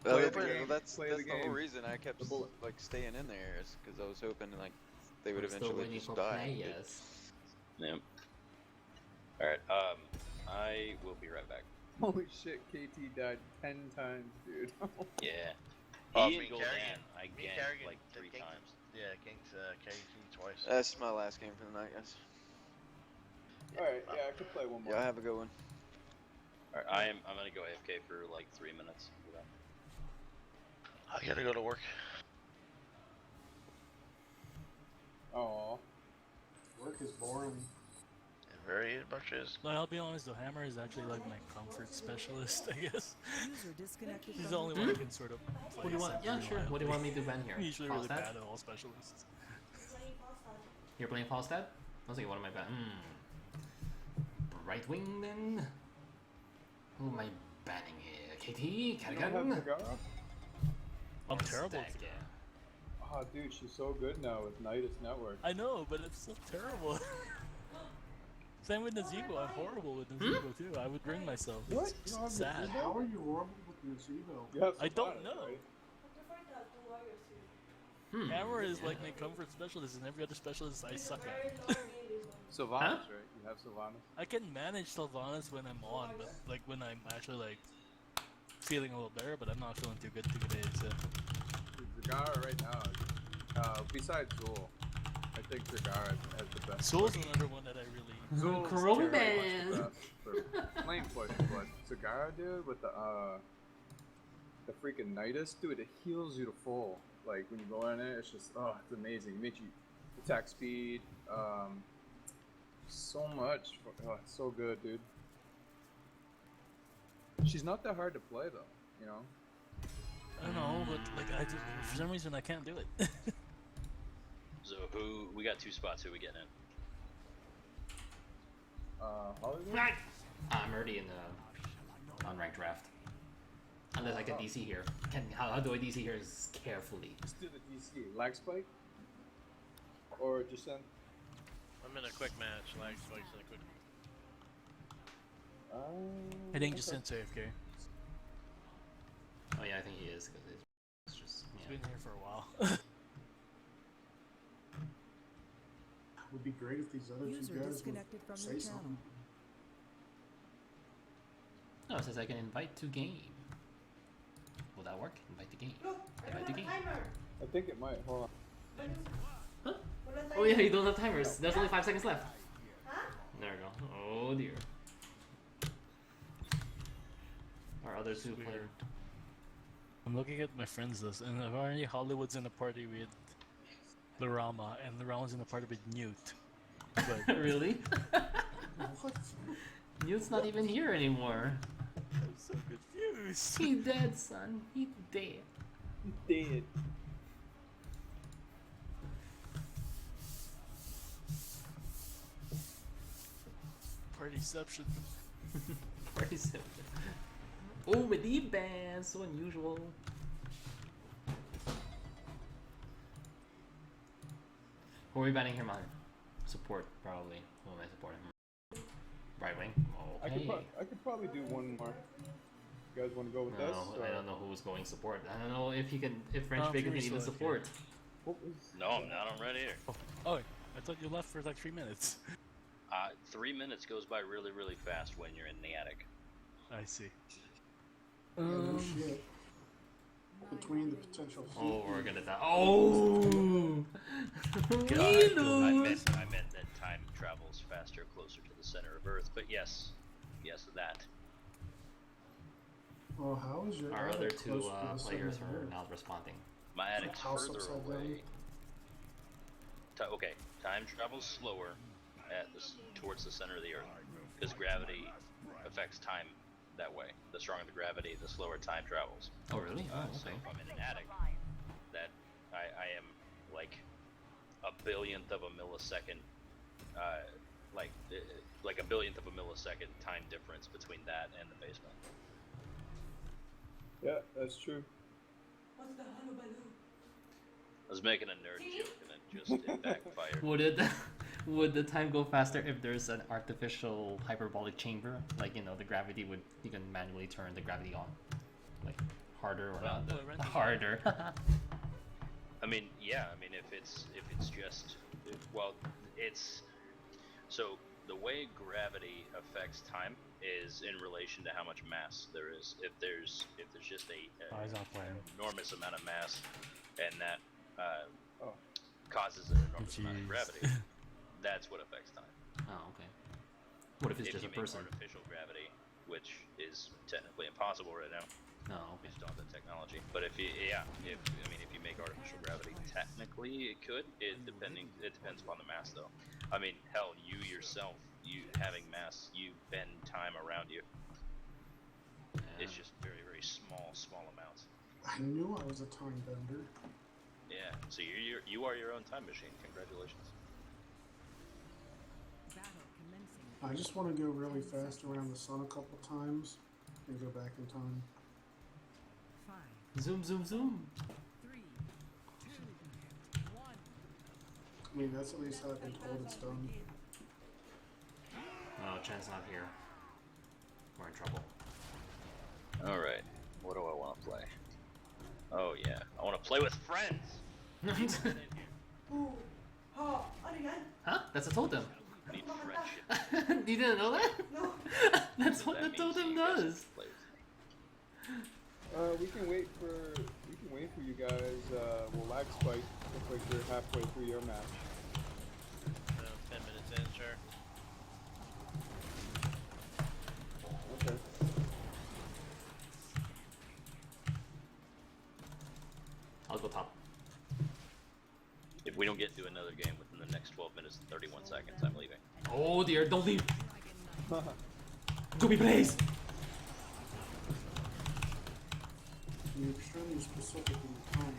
Well, Play the game. that's Play the the whole game. reason I kept The bullet. like staying in there, is because I was hoping like they would We're still eventually waiting just for die. players. Yep. All right. I will be right back. Holy shit, KT died 10 times, dude. Yeah. Oh, He me and Kerrigan. Gul'dan, I Me ganked Kerrigan. like 3 Ganked- times. Yeah, ganked KT twice. That's my last game for the night, guys. Alright, yeah, I could play one more. Y'all have a good one. All right, I'm gonna go AFK for like 3 minutes. I gotta go to work. Aw. Work is boring. It very much is. Like, I'll be honest, the hammer is actually like my comfort specialist, I guess. User disconnected He's from the only your one I can sort of play. What do you want? Yeah, sure. What do you want me to ban here? I'm usually really Falstad? bad at all specialists. You're playing Falstad? I was like, what am I ban? Right wing then? Who am I banning here? KT? You don't have Kerrigan? Zagara? I'm terrible at Stack, the game. Oh, dude, she's so good now with Nidus Network. I know, but it's so terrible. Same with Nazeebo, I'm horrible with Nazeebo too. I would bring myself. What? It's You don't have sad. Nazeebo? How are you horrible with your Zebo? You have I don't Sylvanas, know. right? Hammer is like my comfort specialist, and every other specialist I suck at. Sylvanas, right? You have Sylvanas? I can manage Sylvanas when I'm on, but like when I'm actually like feeling a little better, but I'm not feeling too good today. So Dude, Zagara right now, besides Zool, I think Zagara has the best. Soul's another one that I really. Zool's Chrome very much Man. the best for lane push, but Zagara, dude, with the freaking Nidus, dude, it heals you to full. Like when you go in it, it's just it's amazing. It makes you attack speed, so much. Oh, it's so good, dude. She's not that hard to play though, you know. I don't know, but like I just, for some reason I can't do it. So we got 2 spots. Who we getting in? Hollywood? I'm already in the unranked draft. Unless I get DC here. How do I DC here is carefully. Let's do the DC. Lag spike? Or just send? I'm in a quick match. Lag spikes in a quick. I think just sent AFK. Oh yeah, I think he is, because it's just, He's yeah. been here for a while. Would be great if these other User two guys disconnected would from say your channel. something. No, it says I can invite to game. Will that work? Invite to game. Invite to game. I think it might. Hold on. Huh? Oh yeah, you don't have timers. There's only 5 seconds left. There we go. Oh dear. Our other two Weird. player. I'm looking at my friends list, and apparently Hollywood's in a party with Larama, and Larama's in a party with Newt. But Really? What? Newt's not even here anymore. I'm so confused. He dead, son. He dead. Dead. Partyception. Very simple. Oh, with the band, so unusual. Who are we banning him on? Support, probably. Who am I supporting? Right wing? Okay. I could probably do one more. You guys want to go with this? No, I don't know who's going support. I don't know if he can, if French Oh, Bacon can Fury's even still support. What was? No, I'm not. I'm right here. Oh, I thought you left for like 3 minutes. 3 minutes goes by really, really fast when you're in the attic. I see. Yeah, no shit. Between the potential heat Oh, we're and- gonna die. Oh! We lose! I meant that time travels faster closer to the center of Earth, but yes, that. Oh, how is your Our attic other two close to the players center of are Earth? not responding. My attic's house further upside down? away. Okay, time travels slower towards the center of the Earth, because gravity affects time that way. The stronger the gravity, the slower time travels. Oh, really? Oh, So okay. if I'm in an attic, that I am like a billionth of a millisecond, like a billionth of a millisecond time difference between that and the basement. Yeah, that's true. I was making a nerd joke and it backfired. Would the time go faster if there's an artificial hyperbolic chamber? Like, you know, the gravity would, you can manually turn the gravity on. Like, harder or Well, not? well, Harder. I mean, yeah. I mean, if it's just well, it's so the way gravity affects time is in relation to how much mass there is. If there's just Oh, he's not playing. enormous amount of mass, and that Oh. causes an enormous amount of Jeez. gravity, that's what affects time. Oh, okay. What if it's If just you a make person? artificial gravity, which is technically impossible right now, Oh, okay. we just don't have the technology. But if you make artificial gravity, technically it could. It depends upon the mass, though. I mean, hell, you yourself, you having mass, you bend time around you. It's just very, very small amounts. I knew I was a time bender. Yeah. So you are your own time machine. Congratulations. I just want to go really fast around the sun a couple times and go back in time. Zoom, zoom, zoom. I mean, that's at least how I've been told it's done. Oh, Chen's not here. We're in trouble. All right. What do I want to play? Oh yeah, I want to play with friends. Huh? That's a totem. I need friendship. You didn't know that? No. That's what the That means totem you guys does. play with me. We can wait for you guys. We'll lag spike. Looks like you're halfway through your match. 10 minutes in, sure. Okay. I'll go top. If we don't get to another game within the next 12 minutes and 31 seconds, I'm leaving. Oh dear, don't leave. Go be please. You're extremely specific in the time.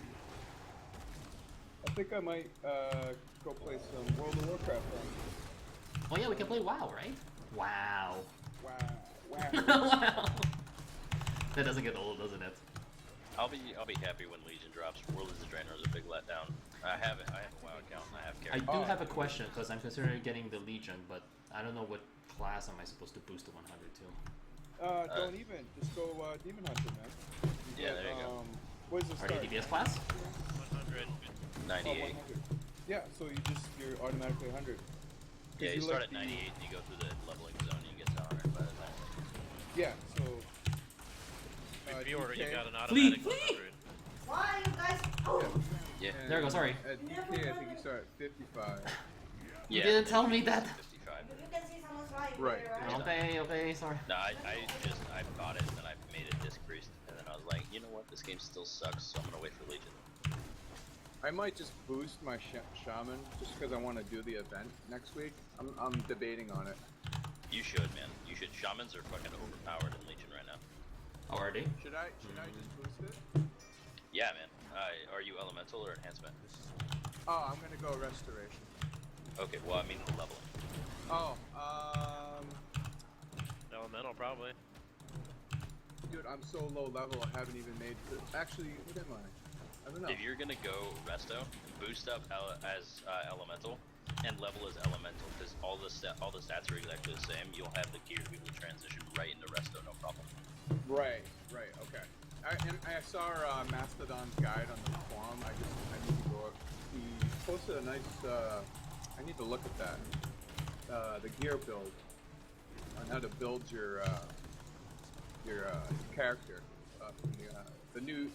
I think I might go play some World of Warcraft then. Oh yeah, we can play WoW, right? Wow. Wow. Wow. That doesn't get old, doesn't it? I'll be happy when Legion drops. World is a Draenor is a big letdown. I have a WoW account and I have I characters. do have a question because I'm considering getting the Legion, but I don't know what class am I supposed to boost to 100 to. Don't even. Just go Demon Hunter, man. Yeah, there you go. What is the Are start? you DPS class? 100. 98. 100. Yeah, so you're automatically 100. Yeah, you you start like at 98 and you go through the leveling zone and you get to 100 by the time. Yeah, so. If you order, you DK got an Flee, automatic flee! 100. Why, you guys? Oh, Yeah. and There we go, sorry. At DK, I think you start at 55. You Yeah, didn't tell me that. 55. if you can see someone's right, Right. Okay, okay, sorry. No, I bought it and I made it disc priest and then I was like, you know what, this game still sucks, so I'm gonna wait for Legion. I might just boost my shaman just because I want to do the event next week. I'm debating on it. You should, man. You should. Shamans are fucking overpowered in Legion right now. Already? Should I just boost it? Yeah, man. Are you elemental or enhancement? Oh, I'm gonna go restoration. Okay, well, I mean the leveling. Oh, Elemental, probably. dude, I'm so low level. I haven't even made. Actually, what am I? I don't know. If you're gonna go resto, boost up as elemental, and level as elemental, because all the stats are exactly the same. You'll have the gear to be able to transition right into resto, no problem. Right. Okay. I saw Mastodon's guide on the forum. I need to go up. He posted a nice. I need to look at that. The gear build on how to build your character. The new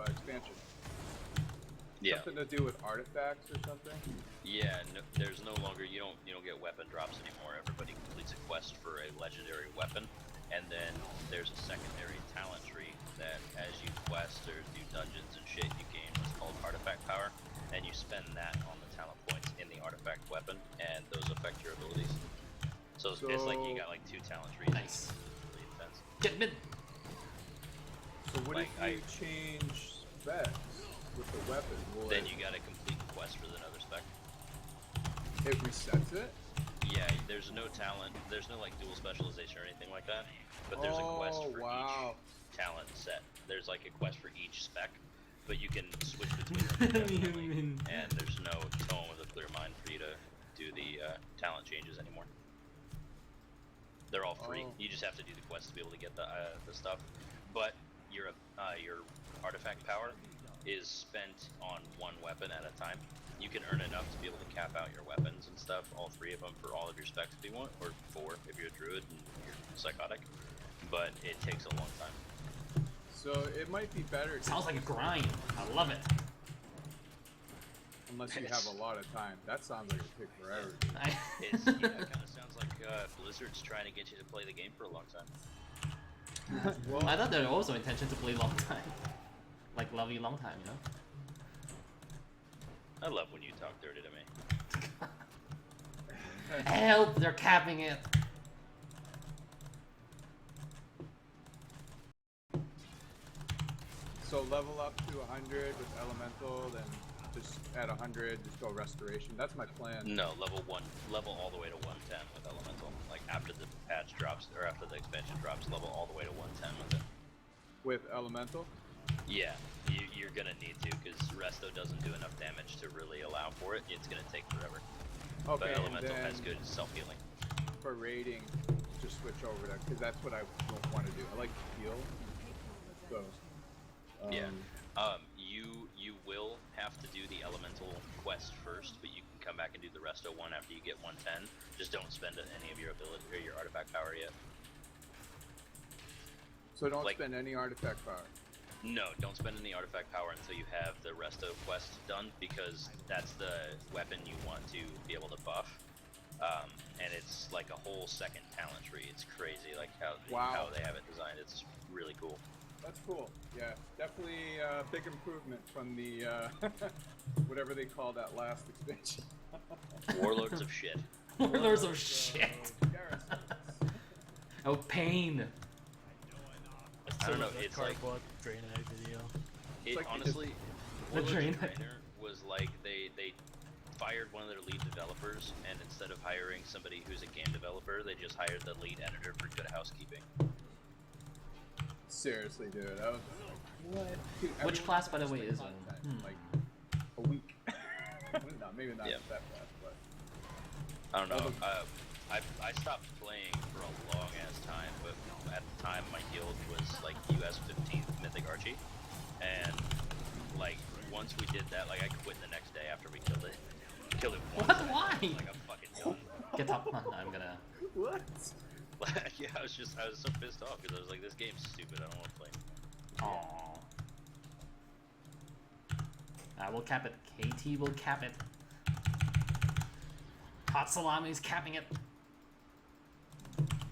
expansion. Yeah. Something to do with artifacts or something. Yeah. No, there's no longer you don't get weapon drops anymore. Everybody completes a quest for a legendary weapon, and then there's a secondary talent tree that, as you quest or do dungeons and shit, you gain what's called artifact power, and you spend that on the talent points in the artifact weapon, and those affect your abilities. So it's like you got like 2 talent trees. Nice. Really intense. Get mid. So what Like, if you change specs with the weapon? Will Then it, you gotta complete the quest for another spec. it resets it? Yeah, there's no talent, there's no like dual specialization or anything like that, but there's a quest for wow. each talent set. There's like a quest for each spec, but you can switch between them indefinitely, and there's no tome of the clear mind for you to do the talent changes anymore. They're all free. Oh. You just have to do the quest to be able to get the stuff, but your artifact power is spent on one weapon at a time. You can earn enough to be able to cap out your weapons and stuff, all 3 of them for all of your specs if you want, or 4 if you're a druid and you're psychotic. But it takes a long time. So it might be better to, Sounds like a grind. I love it. unless you have a lot of time. That sounds like it take forever. It kind of sounds like Blizzard's trying to get you to play the game for a long time. Well, I thought there was also intention to play long time. Like lovely long time, you know? I love when you talk dirty to me. Help! They're capping it! so level up to 100 with elemental, then just at 100, just go restoration. That's my plan. No, level all the way to 110 with elemental. Like after the patch drops or after the expansion drops, level all the way to 110 with it. With elemental? Yeah, you're gonna need to because Resto doesn't do enough damage to really allow for it. It's gonna take forever. Okay, But and elemental then has good self-healing. for raiding, just switch over to, because that's what I want to do. I like to heal. So, Yeah. You will have to do the elemental quest first, but you can come back and do the Resto one after you get 110. Just don't spend any of your ability or your artifact power yet. So don't Like- spend any artifact power. No, don't spend any artifact power until you have the Resto quest done, because that's the weapon you want to be able to buff. And it's like a whole second talent tree. It's crazy, like how they have it designed. It's really cool. That's cool. Yeah, definitely a big improvement from the whatever they call that last expansion. Warlords of shit. Warlords of shit. Garrisons. Oh, pain. I don't know. That It's like cardboard Draenei video. it like honestly. The Warlords of Draenei. Draenor was like they fired one of their lead developers, and instead of hiring somebody who's a game developer, they just hired the lead editor for Good Housekeeping. Seriously, dude. I was like, what? Dude, Which everyone class, by the has, way, like, is content, in? like a week? No, maybe not Yeah. that fast, but I don't know. Well, I stopped playing for a long ass time, but at the time my guild was like US 15th Mythic Archie, and like once we did that, like I quit the next day after we killed it. Killed it once. What? and Why? I was like I'm fucking done. Get up. I'm gonna. what? Yeah, I was so pissed off because I was like, this game's stupid. I don't want to play. Aww. I will cap it. KT will cap it. Hot Salami's capping it.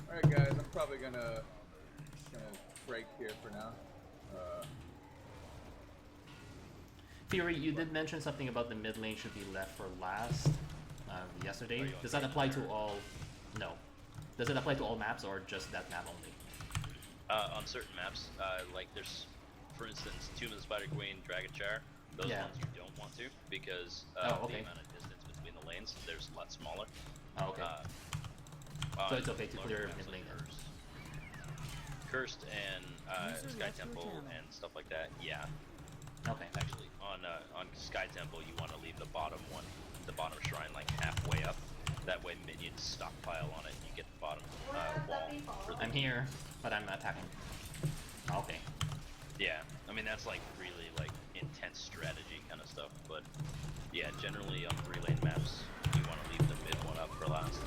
All right, guys. I'm probably gonna break here for now. Fury, you did mention something about the mid lane should be left for last yesterday. Are you Does that on apply to Draenor? all? No. Does it apply to all maps or just that map only? On certain maps, like there's, for instance, Tomb of the Spider Queen, Dragonshire. Those Yeah. ones you don't want to because Oh, okay. the amount of distance between the lanes, there's a lot smaller. Oh, okay. So it's okay to larger clear maps mid like lane then. Cursed and Sky Temple and stuff like that. Yeah, Okay. actually, on Sky Temple, you want to leave the bottom shrine like halfway up. That way, minions stockpile on it. And you get the bottom wall. For the I'm here, but I'm attacking. Okay. Yeah, I mean that's like really like intense strategy kind of stuff, but yeah, generally on 3-lane maps, you want to leave the mid one up for last.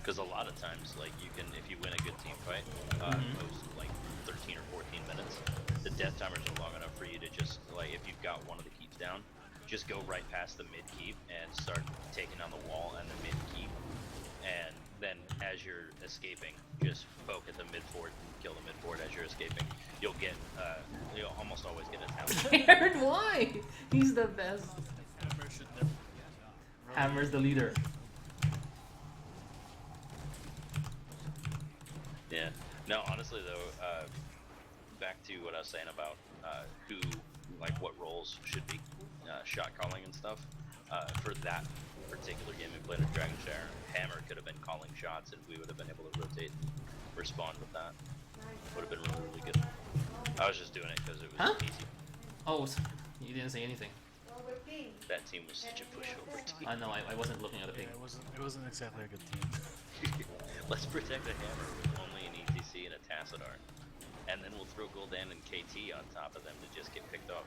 Because a lot of times, like you can, if you win a good team fight, most like 13 or 14 minutes, the death timers are long enough for you to just like, if you've got one of the keeps down, just go right past the mid keep and start taking on the wall and the mid keep, and then as you're escaping, just poke at the mid fort and kill the mid fort as you're escaping. You'll get, you'll almost always get a talent. Aaron, why? He's the best. Hammer should never. Hammer's the leader. Yeah. No, honestly though, back to what I was saying about who, like what roles should be shot calling and stuff. For that particular game we played at Dragonshire, Hammer could have been calling shots and we would have been able to rotate, respond with that. Would have been really, really good. I was just doing it because it was Huh? easy. Oh, you didn't say anything. That team was such a pushover team. I know, I wasn't looking at the ping. Yeah, it wasn't exactly a good team. Let's protect the Hammer with throw Gul'dan and KT on top of them to just get picked off.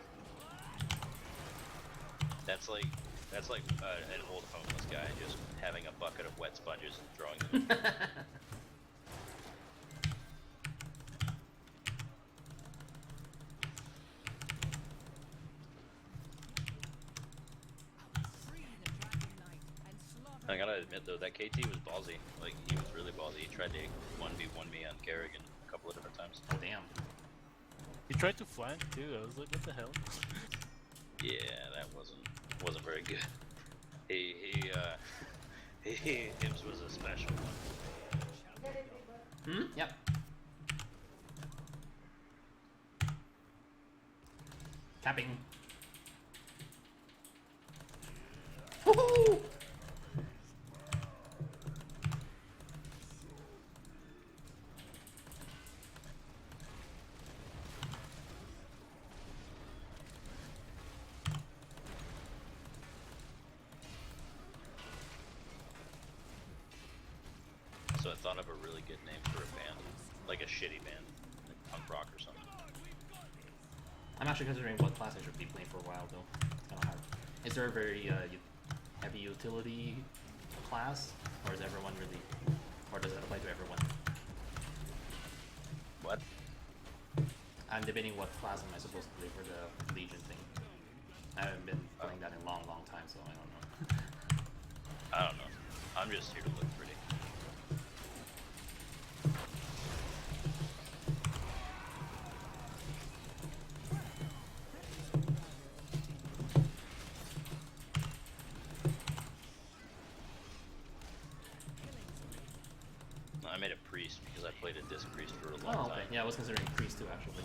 That's like an old homeless guy just having a bucket of wet sponges and throwing them. I gotta admit though, that KT was ballsy. Like, he was really ballsy. He tried to 1v1 me on Kerrigan a couple of different times. Oh damn. He tried to flank too. I was like, what the hell? Yeah, that wasn't very good. Hims was a special one. Hmm? Yep. Tapping. Woohoo! So I thought of a really good name for a band, like a shitty band, like punk rock or something. I'm actually considering what class I should be playing for a while though. It's kind of hard. Is there a very heavy utility class, or is everyone really, or does it apply to everyone? What? I'm debating what class am I supposed to play for the Legion thing. I haven't been playing that in a long time, so I don't know. I don't know. I'm just here to look pretty. I made a priest because I played a disc priest for a long Oh, okay. time. Yeah, I was considering priest too, actually.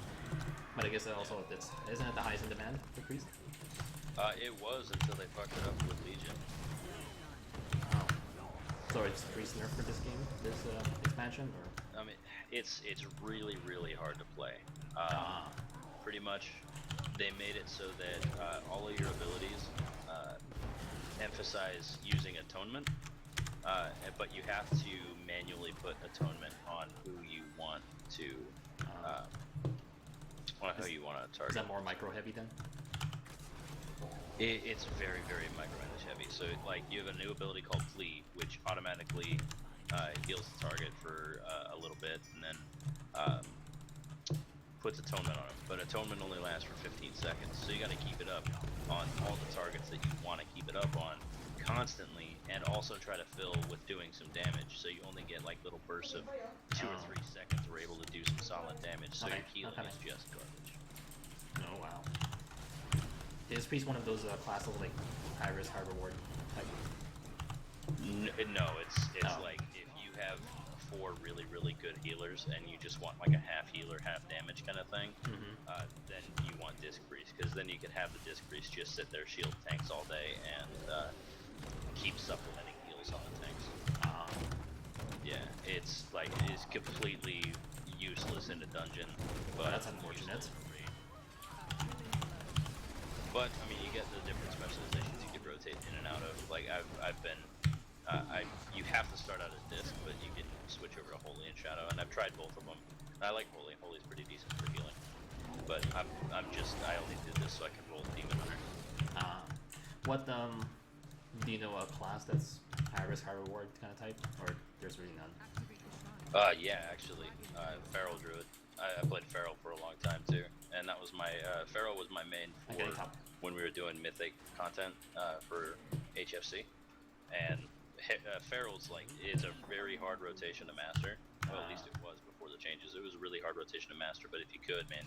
But I guess that also isn't it the highest in demand for priest? It was until they fucked it up with Legion. Oh. So it's priest nerf for this game, this expansion, or? I mean, it's really hard to play. Pretty much, they made it so that all of your abilities emphasize using atonement, but you have to manually put atonement on who you want to target. Is that more micro heavy then? It's very micro-manage heavy. So, like, you have a new ability called Flee, which automatically heals the target for a little bit, and then puts atonement on him. But atonement only lasts for 15 seconds, so you got to keep it up on all the targets that you want to keep it up on constantly, and also try to fill with doing some damage. So you only get like little bursts of 2 or 3 seconds. We're able to do some solid damage. So your healing is just garbage. Oh wow. Is priest one of those classes like high risk, high reward type? No, it's like if you have 4 really good healers and you just want like a half healer, half damage kind of thing, then you want disc priest, because then you can have the disc priest just sit there, shield tanks all day, and keep supplementing heals on the tanks. Yeah, it's completely useless in a dungeon, but that's unfortunate. But I mean, you get the different specializations you can rotate in and out of. Like I've been, you have to start out as disc, but you can switch over to Holy and Shadow, and I've tried both of them. I like Holy. Holy's pretty decent for healing, but I only did this so I could roll Demon Hunter. What do you know a class that's high risk, high reward kind of type, or there's really none? Yeah, actually, Feral Druid. I played Feral for a long time too, and that was my Feral was my main for when we were doing Mythic content for HFC, and Feral's it's a very hard rotation to master. Well, at least it was before the changes. It was a really hard rotation to master, but if you could, man,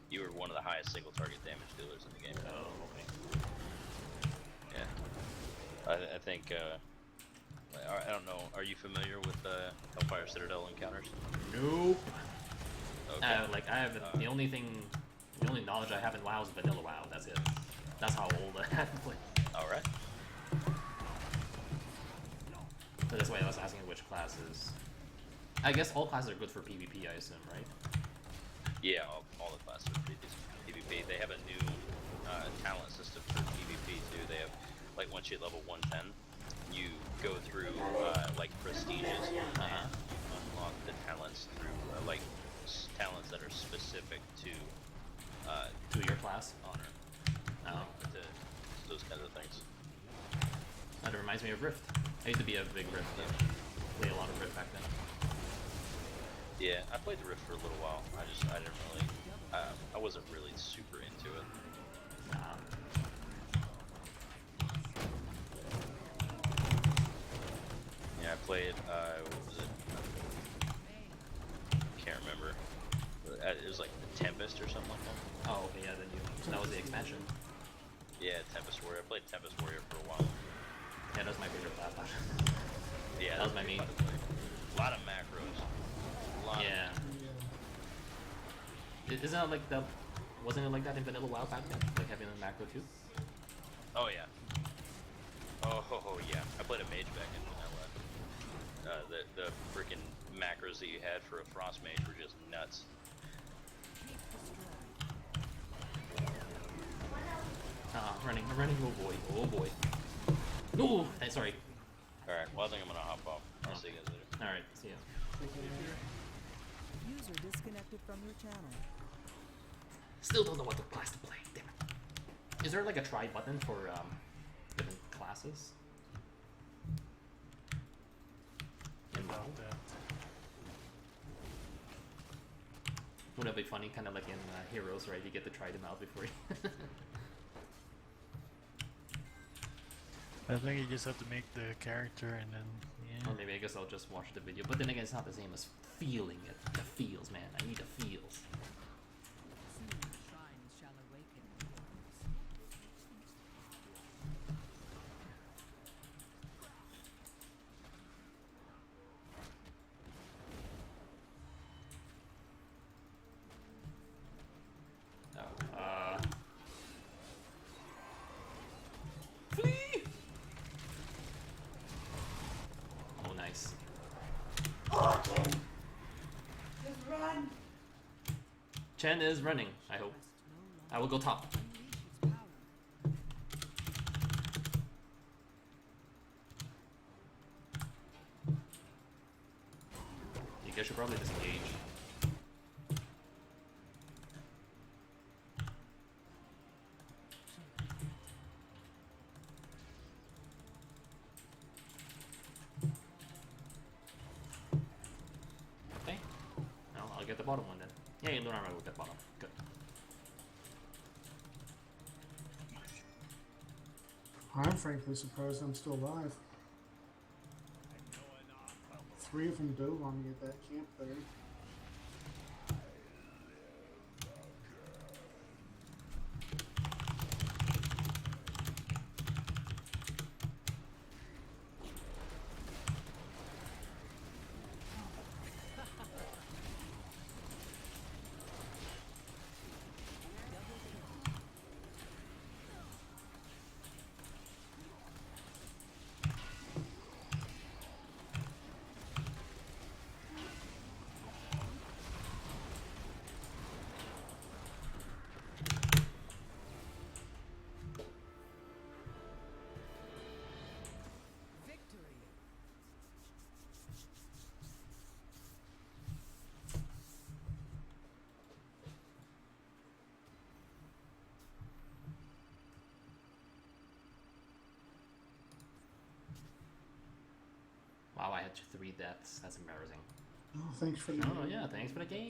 you were one of the highest single target damage dealers in the game. Oh, okay. Yeah, I think. I don't know. Are you familiar with Hellfire Citadel encounters? Nope. Okay. I have the only knowledge I have in WoW is vanilla WoW. That's it. That's how old I have played. All right. So that's why I was asking which classes. I guess all classes are good for PvP, I assume, right? Yeah, all the classes are pretty decent for PvP. They have a new talent system for PvP too. They have once you hit level 110, you go through prestiges and you unlock the talents through talents that are specific to To your class. honor, Oh. to those kinds of things. That reminds me of Rift. I used to be a big Rift. Play a lot of Rift back then. Yeah, I played the Rift for a little while. I didn't really, I wasn't really super into it. Nah. Yeah, I played, what was it? Can't remember. It was like the Tempest or something like that. Oh, okay, yeah, then you. That was the expansion. Yeah, Tempest Warrior. I played Tempest Warrior for a while. Yeah, that was my favorite class. Yeah, That was my main. fun to play. A lot of macros. A lot Yeah. Yeah. Isn't that like the? Wasn't it like that in Vanilla WoW back then? Like having a macro too? Oh yeah. Oh yeah. I played a mage back in Vanilla. The freaking macros that you had for a frost mage were just nuts. Running, I'm running. Oh boy, oh boy. No, sorry. All right. Well, I think I'm gonna hop off. I'll see you guys later. All right, see ya. User disconnected from your channel. Still don't know what the class to play. Damn it. Is there like a try button for different classes? In WoW? About that. Wouldn't it be funny, kind of like in Heroes, right? You get to try them out before you. I think you just have to make the character and then yeah. Or maybe I guess I'll just watch the video. But then again, it's not the same as feeling it. The feels, man. I need the feels. Soon shrines shall awaken. Oh, flee! Oh, nice. Oh, Chen. Just run. Chen is running, I hope. I will go top. Unleash its power. You guys should probably disengage. Okay. No, I'll get the bottom one then. Yeah, you don't know with that bottom. Good. I'm frankly surprised I'm still alive. 3 of them dove on me at that camp there. Victory. Wow, I had 3 deaths. That's embarrassing. Oh, thanks for the Oh, yeah, thanks for the game.